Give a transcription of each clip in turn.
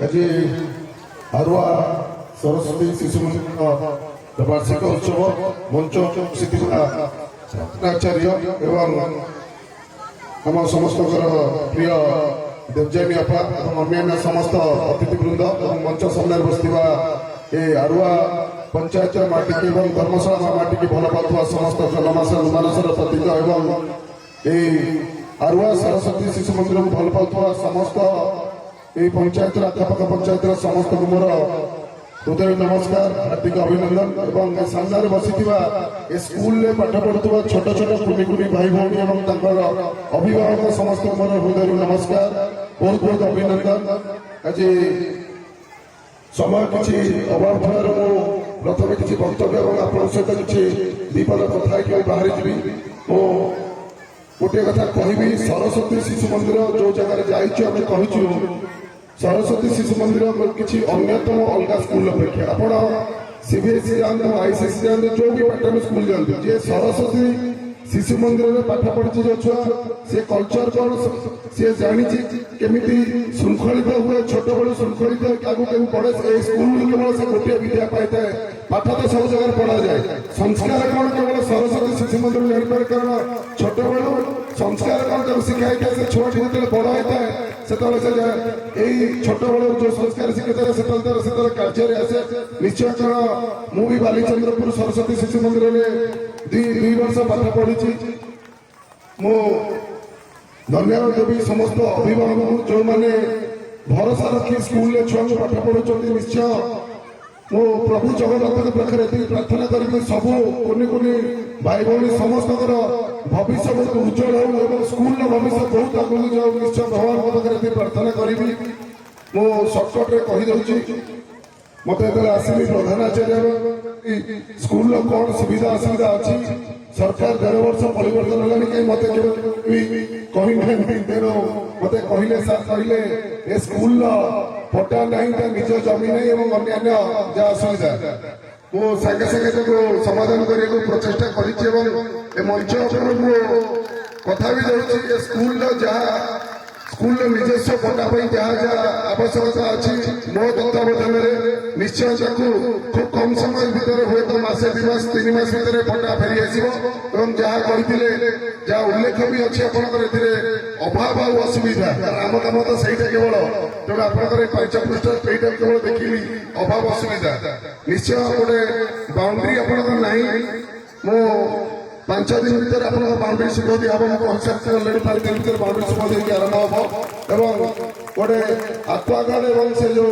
आज आरुआ सरस्वती शिशु मंदिर वार्षिक उत्सव मंच आचार्य एवं आम समस्त प्रिय देवजानी आपा अन्य समस्त अतिथिवृंद मंच सामने बसवा ए आरुआ पंचायत माटी की धर्मशाला माटी की भल पाता समस्त जनमानसर प्रतीक एवं आरुआ सरस्वती शिशु मंदिर को भल पाता समस्त ये पंचायत आखापाख पंचायत समस्त मोर हृदय नमस्कार हार्दिक अभिनंदन एवं सामने बसी स्कूल में पाठ पढ़ुवा छोट छोट कुनी कुनी भाई भौणी अभिभावक समस्त मोर हृदय नमस्कार बहुत बहुत अभिनंदन। आज समय किसी अभाव थे प्रथम किसी वक्तव्य आप सहित किसी दीपद कथा बाहरी जी गोटे कथा कहि सरस्वती शिशु मंदिर जो जगह जामें कहूँ सरस्वती शिशु मंदिर किसी अन्यतम अलग स्कूल अपेक्षा आप सीबीएसई जाते आईसीएसई जाते जो भी पैटर्न स्कूल जाते जे सरस्वती शिशु मंदिर में पाठ पढ़ी जो छुआ से कल्चर कौन सी जानी केमी श्रृंखलित हुए छोट बड़े श्रृंखलित क्या पढ़े स्कूल केवल से गोटे विद्या पाई था पाठ तो सब जगह पढ़ा जाए संस्कार कौन केवल सरस्वती शिशु मंदिर जापर कारण छोट बड़ू संस्कार कौन शिखाई था से छुआ जो बड़ होता है से छोट बड़ जो संस्कार शिखे से कार्य आसे निश्चय कारण मुझे बालीचंद्रपुर सरस्वती शिशु मंदिर में दुई वर्ष पाठ पढ़ी मु धन्यवाद देवी समस्त अभिभावक जो मैंने भरोसा रखी स्कूल छुआ पाठ पढ़ुं निश्चय मु प्रभु जगन्नाथ पाखे प्रार्थना करी सबू कुनि कुनि भाई भौणी समस्त भविष्य बहुत उज्जवल हो स्कूल भविष्य बहुत आगे जाऊ निश्चय भगवान पाखे प्रार्थना करी मु सर्टकट्रे कहीदे मत आसली प्रधानाचार्य स्कूल कौन सुविधा असुविधा अच्छी सरकार 11 वर्ष परिवर्तन है कहीं मत कहना तेणु मत कहले सर कहले ए स्कूल पट्टा नहीं निज जमी नहीं अन्य जहाँ असुविधा मु सागे सागे समाधान करने को प्रचेषा कर मंच कथा भी जाऊँगी स्कूल जहाँ स्कूल निजस्व पट्टा जहाँ जहाँ आवश्यकता अच्छी मो तत्वावधान निश्चय खूब कम समय भितर हुए तो मसे 2 मास 3 मास भितर पट्टा फेरी आसो जहाँ कहते जहाँ उल्लेख भी अच्छी आपंकर अभाव आ असुविधा आम कम तो सहीटा केवल तेणु आपंकर 5 पृष्ठ सहीटा केवल देखिली अभाव असुविधा निश्चय गोटे बाउंड्री आपंकर नहीं मो 5 दिन भर आप बाउंड्री सुख दिया हिसाब से अलरेडी 5 दिन भर बाउंड्री सुख देकर आरंभ हम एवं गोटे आक्वागार्ड और से जो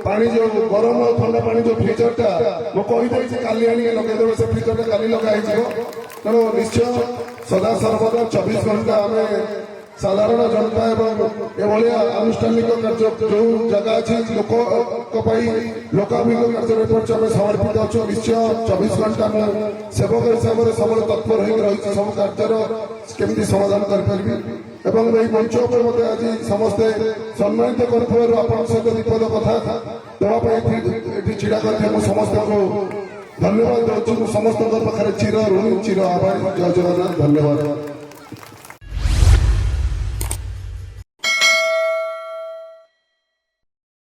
पानी जो गरम और ठंडा पानी जो फ्रिजरटा मुझे काली आने लगेदेवे से फ्रिजरटा काली लगाई तेणु निश्चय सदा सर्वदा 24 घंटा आम साधारण जनता एवं एभलिया आनुष्ठानिक कार्य जो जगह अच्छी लोकाभिमुख कार्य आम समर्पित अच्छु निश्चय 24 घंटा मु सेवक हिसाब से सब तत्पर हो रही सब कार्यर केमी समाधान करी एवं मंच पर मत आज समस्ते सम्मानित कर सहित विपद कथा देवाई छिड़ा कर समस्त को धन्यवाद दूँ समस्त पाखे चिर ऋणी चिर आभारी जय जगन्नाथ धन्यवाद।